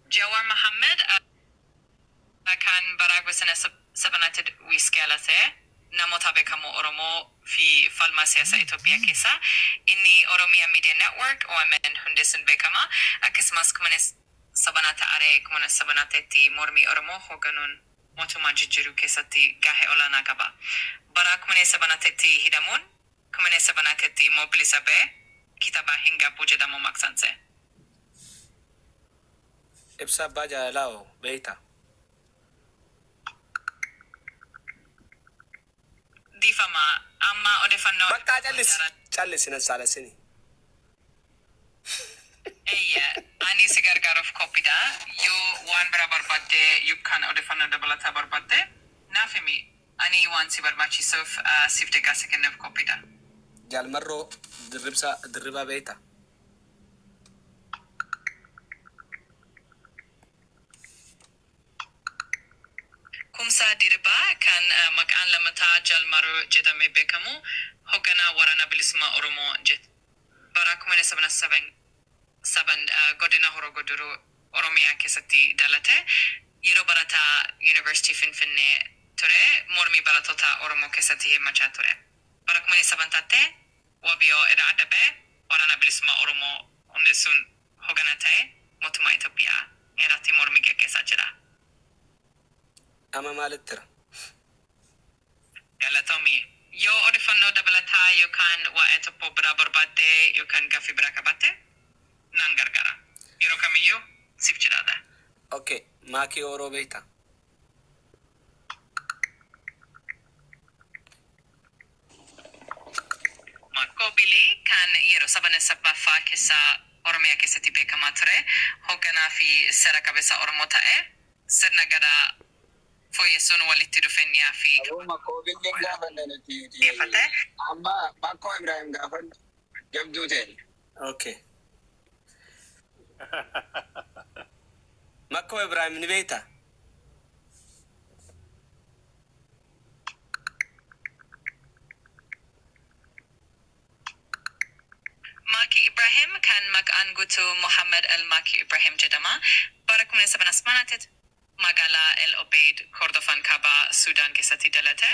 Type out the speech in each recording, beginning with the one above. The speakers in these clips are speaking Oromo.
Jawar Muhammad kan baragu sana sebenarnya wiskelase namota bekamu Oromo fi falma siyasa Ethiopia kesa ini Oromia Media Network OMN hundesun bekama akismas kumanes sabanata are kumanes sabanata ti mormi Oromo hoganun motuma jijjiru kesatti gahe olana gaba bara kumanes sabanata ti hidamun kumanes sabanata ti mobilisabe kitaba hinga pujedamo maksanse ibsa baja lao beita difama amma odefanno bakka challis na salasini Iya, ani segar garof kopida yo wan berabar badde you kan odefanno dabalata barbadde nafemi ani wan si barbachi sof sifte gasekenef kopida jal marro dirriba beita kumsa dirba kan makan lamata jal maro jedame bekamu hogana warana bilisma oromo jet barakumene saban godina horo goduru oromia kesati dalate yero barata university finfinne tore mormi baratota oromo kesati macha tore barakumene sabantate wabio eda adabe warana bilisma oromo ondesun hogana tae motuma Ethiopia erati mormi kesachira ama malittra galatomi yo odefanno dabalata you kan wa etopo barabar badde you kan gafi brakabate nangargara yero kamiyo sifchirada okay maki oro beita mako bili kan yero sabane sabafa kesa oromia kesa tibe kamatre hogana fi seraka besa oromotae sernagara Foi sono walitti dhufee fi mako bille gafanne nati Defate? amma mako Ibrahim gafan jabdu ten okay mako Ibrahim ni beita Maki Ibrahim kan mag-an gutu Muhammad al-Maki Ibrahim jedama barakum ne saban asmanatit magala El Obeid Kordofan Kaba Sudan kesati dalate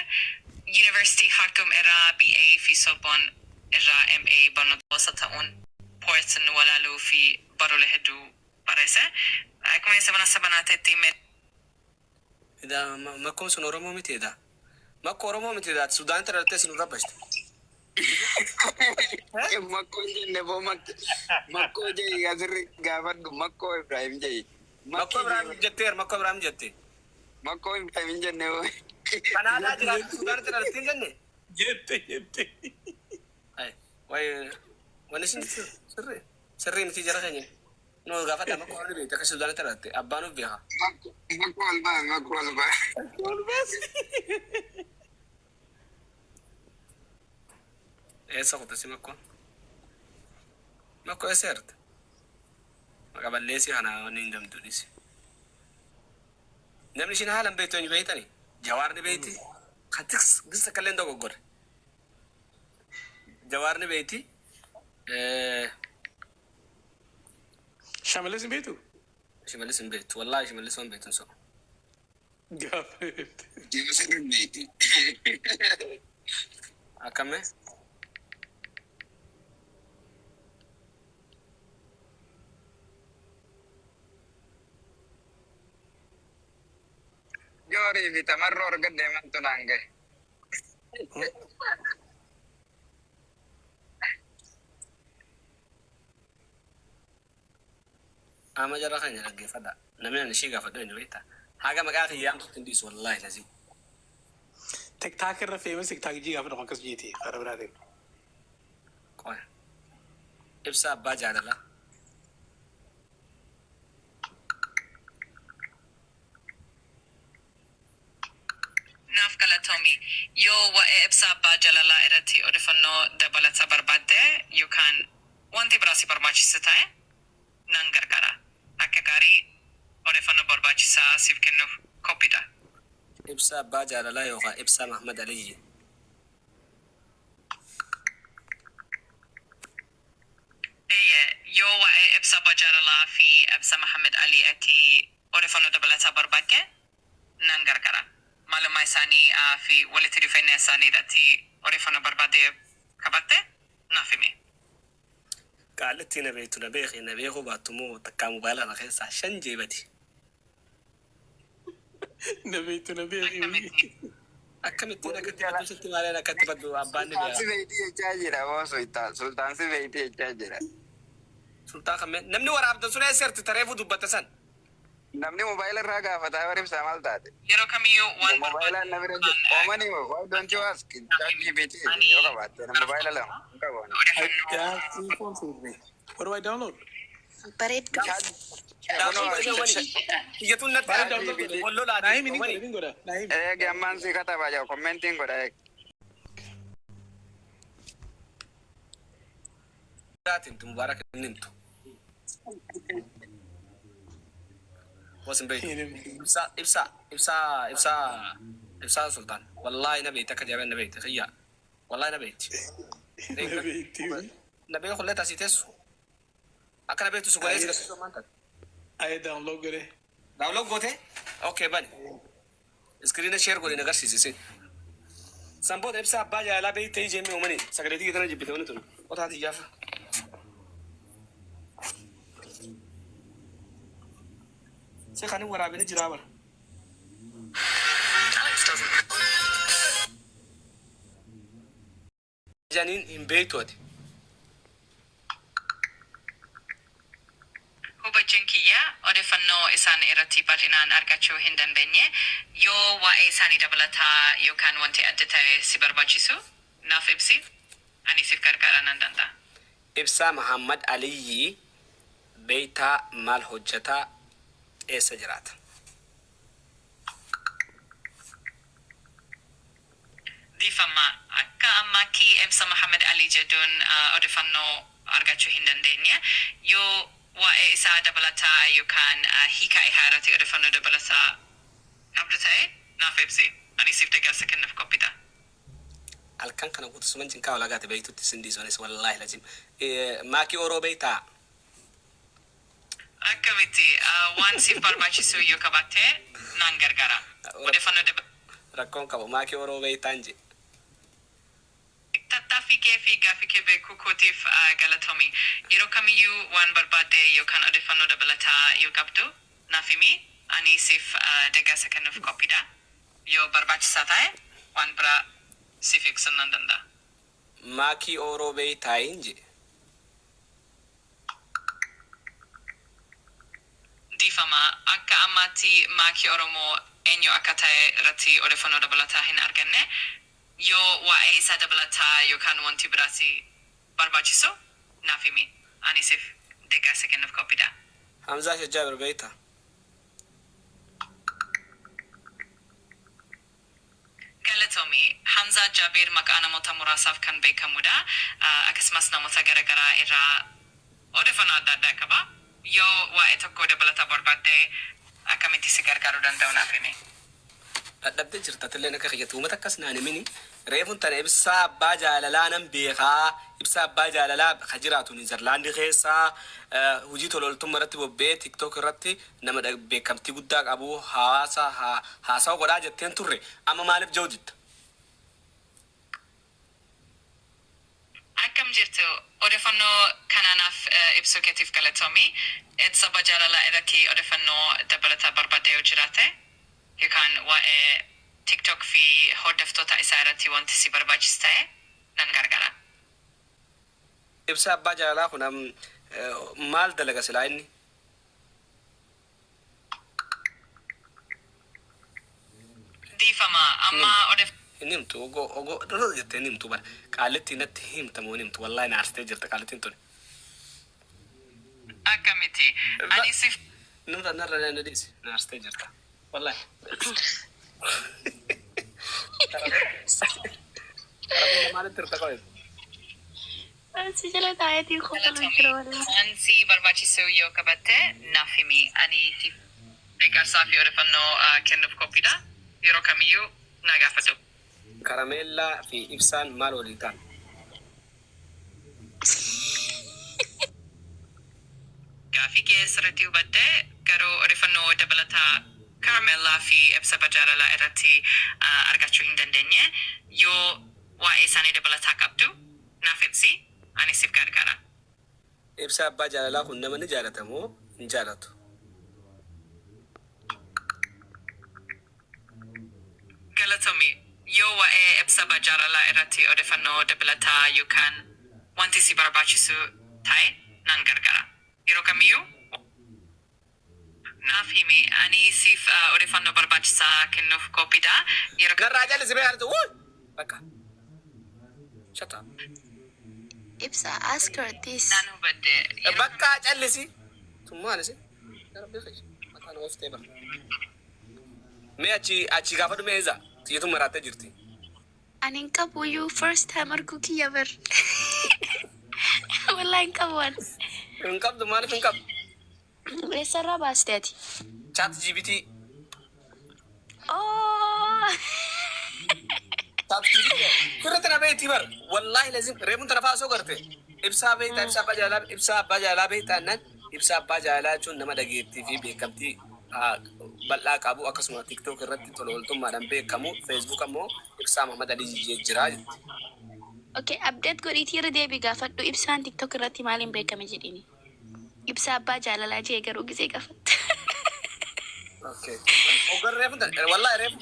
University Khartoum era BA fi Sorbonne era MA bonot wasataun Portson walalu fi barolehedu parese akum ne sabanatet timet ida mako sun oromo mitida mako oromo mitida Sudan taralte sinu rabashta mako jenne bo mako je yazir gafan mako Ibrahim je mako Ibrahim jette mako Ibrahim jenne kanada jira Sudan taralte jenne jette ay way wani sirri nti jara kanye no gafata mako ori beita ka Sudan taralte abano biha mako alba esa kota si mako esert magabalesi hana ningam dunisi namni shina halan beito ni beitani jawar ni beiti khatix gisa kalenda gogor jawar ni beiti شامل بيتو shimalis beit wallahi shimalis beitun so قافت je sirri beiti akame jori vita marror gadde man tunange ama jara kanya lagi fada namina ni shiga fada ni beita haga magaki yam tindis wallahi lazim تك تاك الرفي مسك تاك جي قافت قنقص جيتي قرب رادك koy ibsa baja dala nafkala Tommy yo wa ebsa bajalala erati odefanno dabalata barbadde you can wanti brasi barbachi setae nangargara akagari odefanno barbachi sa sifkenno kopida ibsa baja dala yo ka ibsa Muhammad Ali Yoo waa'ee ibsa bajaaralaa fi ibsa Muhammad Ali ati odeeffannoo dabalataa barbaadde nan gargara. Maalummaa isaanii fi walitti dhufeenya isaanii irratti odeeffannoo barbaadde qabatte naaf himi. Qaalitti na beektu na beeku baattumoo takkaa mobaayilaa na keessaa 5 jeebati. Na beektu. Akkamitti akkatti maaleen akkatti baddu abbaan ni beeka. Sultaan si beekti jechaa jira moo sultaan si beekti jechaa jira. Sultaan kamme namni waraabdan sun eesserti tareefu dubbata san. Namni mobaayila irraa gaafataa baribsaa maal taate? Yeroo kamiyyuu waan Mobaayila na bira jiru. Oomani why don't you ask? ChatGPT yoo qabaatte na mobaayila lama hin qabu. What do I download? Bareedu. Iyyatuun natti walloo laadii. Naim ini godha. Naim. Gammaan si katabaa jiru commentiin godha. Timtu mubarak nimtu. Wasin bayi. Ibsa sultan. Wallahi nabi tak jaban nabi takhiya. Wallahi nabi. Nabi khulle tasites. Akana betu sugale sila mantat. I download gore. Download gote? Okay bani. Screen share gole nagar sisi. Sambo ibsa baja la bayi tayi jemi umani. Sagreti kitana jibite umani tunu. Ota hati jafa. Sekarang warabin jira bar. Janin in beetwadi. Hubajin kiyya odeeffannoo isaan irratti bal'inaan argachuu hin dandeenye yoo waa'ee isaanii dabalataa yookaan wanti adda ta'e si barbaachisu naaf ibsi ani siif gargaaruu nan danda'a. Ibsa Muhammad Ali beeytaa maal hojjetaa eessa jiraata? Difama akka ammaakii ibsa Muhammad Ali jedhuun odeeffannoo argachuu hin dandeenye yoo waa'ee isaa dabalataa yookaan hiikaa isaa irratti odeeffannoo dabalataa qabdu ta'e naaf ibsi ani siif deeggarsa kennuuf qophidha. Halkan kana guutusuman jinkaa walagaate beeytutti sindiisonis wallaahi lajim. Maakii oroo beeytaa? Akkamitti waan siif barbaachisu yoo qabaatte nan gargaara. Odeeffannoo rakkoon qabu maakii oroo beeytaan je. Tattaaffii kee fi gaaffii kee beekuu kootiif galatoomii. Yeroo kamiyyuu waan barbaadde yookaan odeeffannoo dabalataa yoo qabdu naaf himi ani siif deeggarsa kennuuf qophiidha. Yoo barbaachisaa ta'e waan biraa siif ibsuu nan danda'a. Maakii oroo beeytaayin je. Difama akka ammaatti maakii Oromoo eenyu akka ta'e irratti odeeffannoo dabalataa hin arganne yoo waa'ee isaa dabalataa yookaan wanti biraasi barbaachisu naaf himi ani siif deeggarsa kennuuf qophiidha. Hamzaa Shajjaabir beeytaa? Galatoomii Hamzaa Jaabir maqaa namoota muraasaaf kan beekamudha. Akkasumas namoota garaagaraa irraa odeeffannoo adda addaa qaba. Yoo waa'ee tokko dabalataa barbaadde akkamitti si gargaaruu danda'u naaf himi. Dadhabdee jirta tillee akka kiyyatti uummata akkas naani mini reefun tana ibsaa abbaa jaalalaa nan beekaa ibsaa abbaa jaalalaa ka jiraatu Niizerlaandii keessaa hojii tololtummaa irratti bobbee tiktok irratti nama beekamtii guddaa qabu haasawa godhaa jetteen turre amma maaliif jiru jitta? Akkam jirtu odeeffannoo kanaanaaf ibsuu keetiif galatoomii ibsa abbaa jaalalaa irratti odeeffannoo dabalataa barbaadde yoo jiraate yookaan waa'ee TikTok fi hordoftoota isaa irratti wanti si barbaachisu ta'e nan gargaara. Ibsa abbaa jaalalaa kun maal dalaga silaa inni? Difama amma inni himtu ogo dolo jettee himtu bara qaalitti natti himtamoo himtu wallaahi naartee jirta qaalittiin tuni. Akkamitti ani siif Nurra narra na dhiisi naartee jirta. Wallahi. Karabina maalitti hirta qo'e? Si jala taa'eetii qofalu jira walaa. wanti barbaachisu yoo qabatte naaf himi ani siif deeggarsaa fi odeeffannoo kennuuf qophiidha. Yeroo kamiyyuu na gaafadhu. Karameellaa fi ibsaan maal walii ta'an? Gaaffii kee sirriitti hubattee garuu odeeffannoo dabalataa Kaarmelaa fi ibsa bajaalalaa irratti argachuu hin dandeenye. Yoo waa'ee isaanii dabalataa qabdu naaf ibsi ani siif gargaara. Ibsa abbaa jaalalaa kun nama ni jaalatamoo hin jaalatu? Galatoomii yoo waa'ee ibsa bajaalalaa irratti odeeffannoo dabalataa yookaan wanti si barbaachisu ta'e nan gargaara. Yeroo kamiyyuu naaf himi ani siif odeeffannoo barbaachisaa kennuuf qophiidha. Yeroo Garraa jalisi bee hartu wuun bakka. Shut up. Ibsa, ask her this. naan hubadde Bakka callisi. Tummaan isi. Garabbii fayyadu. Mataan ooftee bara. Mee achi gaafadhu mee isa. Xiyyeetu maraattee jirti. Anin qabu you first time argu kiyya bar. Wallahi hin qabu an. Hin qabdu maaliif hin qabdu? Eessarraa baastee ati? Chat GPT. Oh! Chat GPT. Firri tana beekti bar. Wallaahi lazim. Reefuun tana faasoo garte. Ibsaa beektaa ibsaa abbaa jaalalaa ibsaa abbaa jaalalaa beektaa nan ibsaa abbaa jaalalaa jechuun nama dhageettii fi beekamtii bal'aa qabu akkasuma TikTok irratti tola ooltummaadhaan beekamu Facebook ammoo ibsaa Muhammad Ali jijjiiraa jirti. Okay, update godhiitii irra deebii gaafadhu ibsaan TikTok irratti maaliin beekame jedhini. Ibsa abbaa jaalalaa jee garuu gisee gaafatta. Okay. Ogar reefuun tana wallaahi reefu.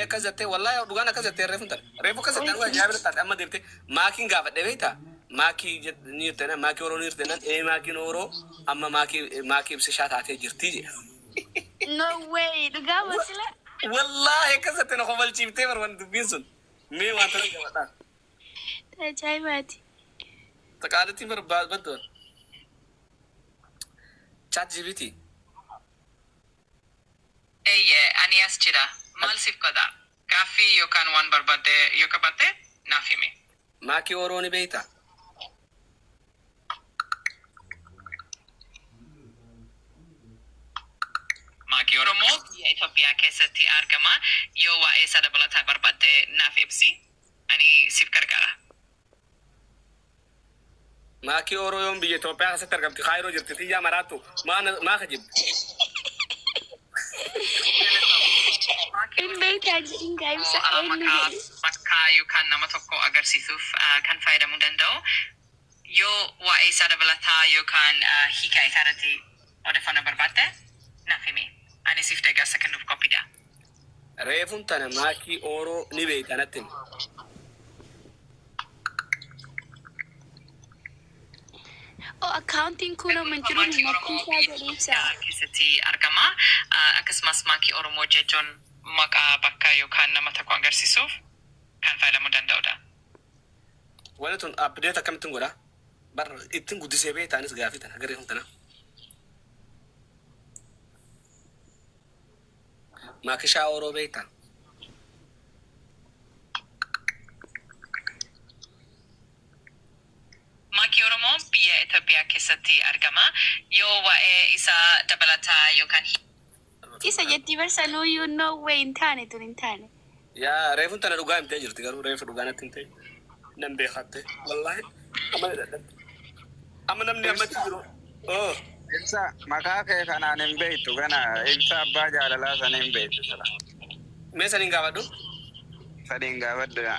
Akkas jettee wallaahi dhugaan akkas jettee reefuun tana. Reefu akkas jettee dhugaan nyaabila taate amma deebitee maakiin gaafadhe beektaa? Maakii ni jirtena maakii oroo ni jirtena maakiin oroo amma maakii ibsa shaa taatee jirti jedha. No way, dhugaa masila. Wallaahi akkas jettee na kofalchiiftee barban dubbiin sun. Mee waan tana gaafadhaa. Ajaa'ibaati. Taqaadatti barbaaddoon. Chat GPT. eeyyee ani as jira maal siif godha gaaffii yookaan waan barbaadde yoo qabatte naaf himi. Maakii oroo ni beektaa? Maakii Oromoo biyya Itoophiyaa keessatti argama. Yoo waa'ee isa dabalataa barbaadde naaf ibsi ani siif gargaara. Maakii oroo yoon biyya Itoophiyaa keessatti argamti Kaayiroo jirti xiyyaa maraattu maa ka jibbi? Hin beektaa jedhingaa ibsa eenyu Maqaa jedhi. bakkaa yookaan nama tokko agarsiisuuf kan fayyadamuu danda'u. Yoo waa'ee isa dabalataa yookaan hiikaa isaa irratti odeeffannoo barbaadde naaf himi. Ani siif deeggarsa kennuuf qophiidha. Reefuun tana maakii oroo ni beektaa natti himi. Oh, accounting kuno manjiru makuusaa jedhi ibsa. Keessatti argama. Akkasumas maakii Oromoo jechuun maqaa bakka yookaan nama tokko agarsiisuuf kan fayyadamuu danda'udha. Wanti tun update akkamittiin godhaa? Barra ittiin guddisee beektaanis gaafii tana garee kun tana. Maakishaa oroo beektaa? Maakii Oromoo biyya Itoophiyaa keessatti argama. Yoo waa'ee isa dabalataa yookaan Isa jetti barsanuu you know way hin taane tun hin taane. Yaa reefuun tana dhugaa himtee jirti garuu reefu dhugaa natti himtee nan beekatte wallaahi amma ni dadhabde. Amma namni ammatti jiru. Oh. Ibsa maqaa kee kanaan hin beektu kana ibsa abbaa jaalalaa sana hin beektu sala. Mee saniin gaafadhu? Sadiin gaafadhu yaa.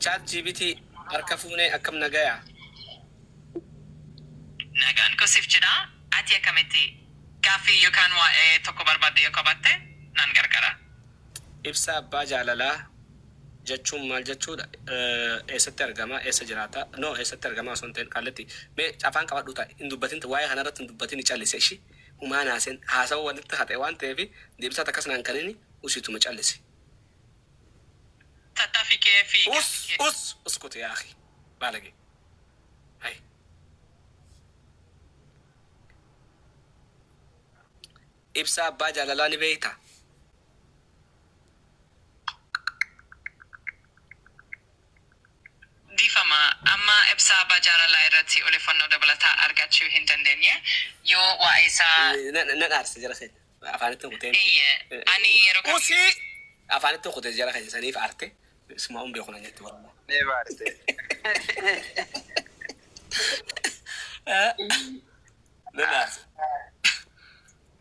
Chat GPT harka fuunee akkam nagayaa? nagaan kosiif jedha. Ati akkamitti gaaffii yookaan waa'ee tokko barbaadde yoo qabatte nan gargaara. Ibsa abbaa jaalalaa jechuun maal jechuudha? Eessatti argama? Eessa jiraata? No, eessatti argama osoo hin ta'in qalletti. Mee afaan qabadhu ta'a. Hin dubbatin waa'ee kanarratti hin dubbatin callise ishii. Humaan haaseen haasawaa walitti haxee waan ta'eef deebisaa takkas naan kan inni usiituma callise. Tattaaffii kee fi Uskuti yaa akhi. Baalage. Hai. Ibsa abbaa jaalalaa ni beektaa? Difama amma ibsa abbaa jaalalaa irratti odeeffannoo dabalataa argachuu hin dandeenye. Yoo waa'ee isaa Nan aarse jara keenya. Afaanitti kutee. eeyyee ani yeroo kam Usii! Afaanitti kutee jara keenya saniif aarte. Isuma beeku na jetti wallah. Nee baarte.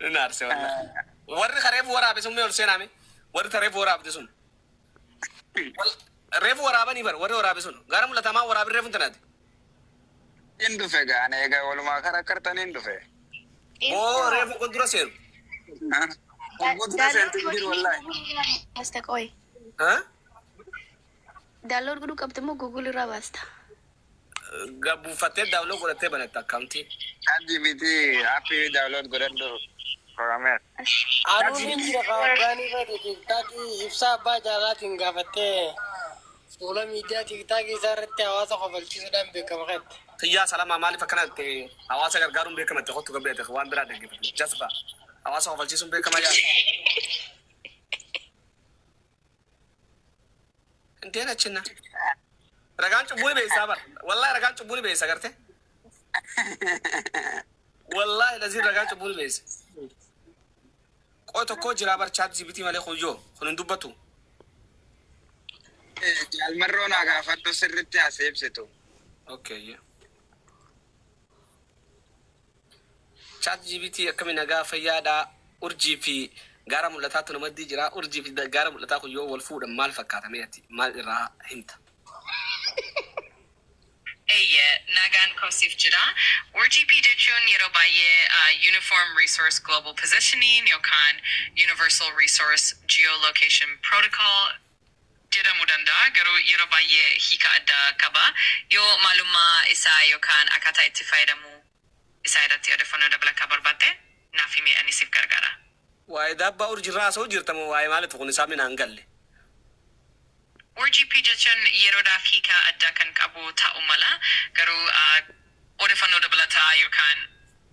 نارسي والله وري خريف ورا بسمي ورسينامي وري خريف ورا بدسون ريف ورا بني بر وري ورا بسون غارم ولا تمام ورا بالريف انت Indu fega ane ga wal ma kara kartan indu fe. او ريف كنت رسيل Gudra sen tindir wallahi. Basta koy. ها Download kudu kaptemo Google ra basta. غابو فتة داولو ولا تبنى تاكامتي Ajibiti api download gorendo programmer. Arunin jira kawagani ka di TikTok ibsa ba jalatin gafate. Sola media TikTok isarate awasa qabalchi sudan bekamat. يا سلام مالي فكرت حواسك غارم بك ما تاخذ قبل اخوان برا دغ جذبه حواسك فالجيسون بك ما يا انت انا تشنا رغانچ بوني بي صبر والله رغانچ بوني بي سغرته والله لازم رغانچ بوني بي قوتو كو جرا بر chat gpt مالي خوجو خن دبتو Jal marro na ga fatto sirritti asib setu. اوكي chat gpt كم نغا فيادا urji fi gara mulata to namadi jira urji fi gara mulata ko yo wal fuda mal fakata meti mal ira himta Nagan Kosif Jira, or GP Dichun, Yerobaye, Uniform Resource Global Positioning, Yokan, Universal Resource Geolocation Protocol, Jira Mudanda, Guru Yerobaye, Hika Ada Kaba, Yo Maluma Isa Yokan Akata Itifairamu, Isaida Tiadefono de Blacabarbate, Nafimi Anisif Gargara. way dabba urji raso jirtamo way malet ko ni samina ngalle Or GP Dichun, Yeroda Hika Ada Kan Kabu Ta Umala, Garu Odefano de Blata, Yokan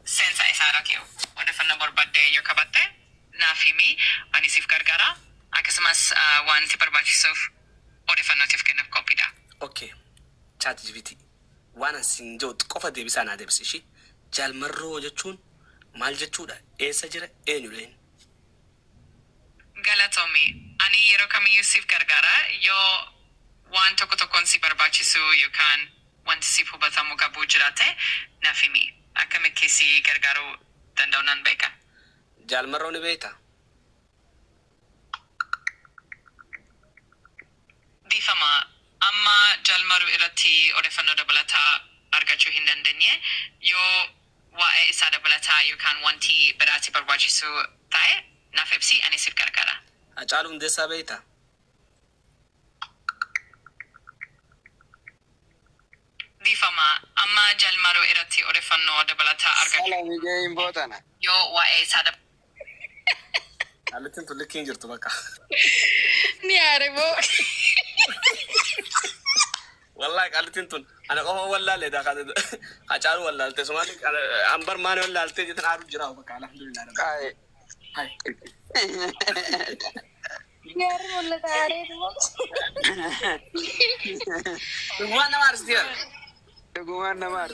Sensa Isarakio, Odefano Borbade, Yokabate, Nafimi, Anisif Gargara, Akasmas Waan Tiperbachisov, Odefano Tifkin of Copida. okay chat gpt wana sinjot qofa debisana debisishi jal marro jechun mal jechuda esa jira enyulen Galatomi, Ani Yerokami Yusuf Gargara, Yo Waan Tokotokon si Barbachisu, Yokan, Want si Pubatamu Gabujrate, Nafimi, Akamekisi Gargaru, Dandonan Beka. jal marro ni beta Difama, Amma Jalmaru Irati, Odefano de Balata, Argachu Hindandenye, Yo Wae Sada Balata, Yokan Wanti, Berati Barbachisu, Tae, Nafepsi, Anisif Gargara. achalu ndesa beta Difama, Amma Jalmaru Irati, Odefano de Balata, Argachu, Sala mi ge imbotana. Yo Wae Sada aletin to lekin jirto baka Ni arebo. والله قالت انتن انا قوم ولا لا ده قاعد اجار ولا انت سمعت انبر ما ولا انت جيت عارف جراو بك الحمد لله رب Kai. هاي Ni arebo la arebo. وانا ما ارسل Guman na mar.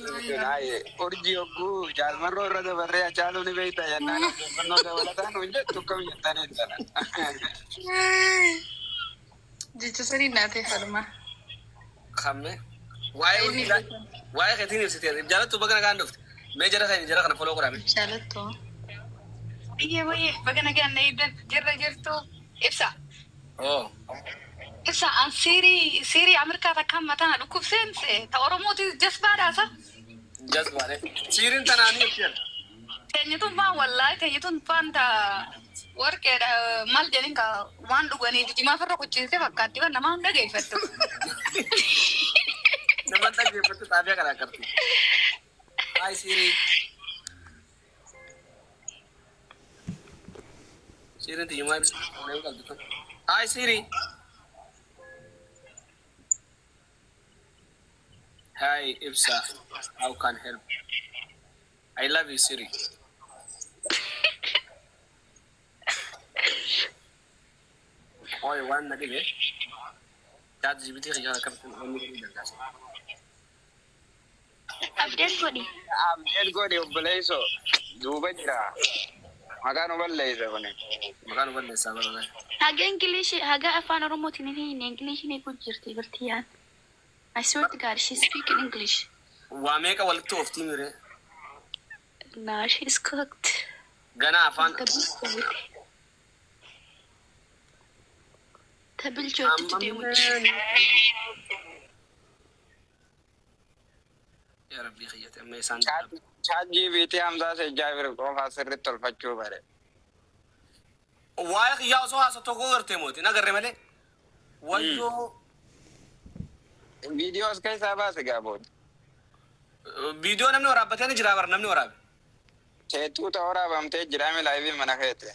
Ai orji ogu jal marro ra da barre chalu ni beita ya na no da wala tan unje tu kam ya tan tan. Jitu sari nate farma. خمه واي خديني ستير جالت بقنا قاعد نفت ما جرى خير جرى خنا فلو قرامي Shalato. Iya boy, bagana gan naidan jirra jirtu. Ibsa. اوه Ibsa an siri Amerika ta kam mata dukub sense. Ta oromoti jasbada sa. جذب عليه سيرين تناني كثير Tenyutun pa wallahi tenyutun panta worke mal janin ka wan dugani jima farro kuchise fakkati wa nama hunda gaifattu. نمط تك بس تابع كذا करती हाय सीरी सीरी तो युमा भी नहीं कर देता hi Siri hi इब्सा how can help I love you Siri ओए वन नदी है chat gpt का जरा करते हैं मम्मी को नहीं दरगाह Update kodi. Abdel go de obleso. Duba jira. Magano balle isa kone. मकान बंद है सागर में Haga English, haga afaan Oromoti ni English ni kujirti bertiyan. I swear to God, she speak in English. वामे का वल्द तो ऑफ्ती मेरे Nah, she's cooked. Gana afaan. Tabilchootti deemutti. Yaa Rabbii khiyyate amma isaan. Chat GPT Hamza se Jabir qofa sirriitti tolfachuu bare. Waa'ee xiyyaa osoo haasa'u tokko gartee mooti nagarre malee. Wayyoo Videos keessaa baase gaaboot. viidiyoo namni waraabbatee ni jira bara namni waraabe. Seetuu ta'uu waraabamtee jiraame laayivii mana keete.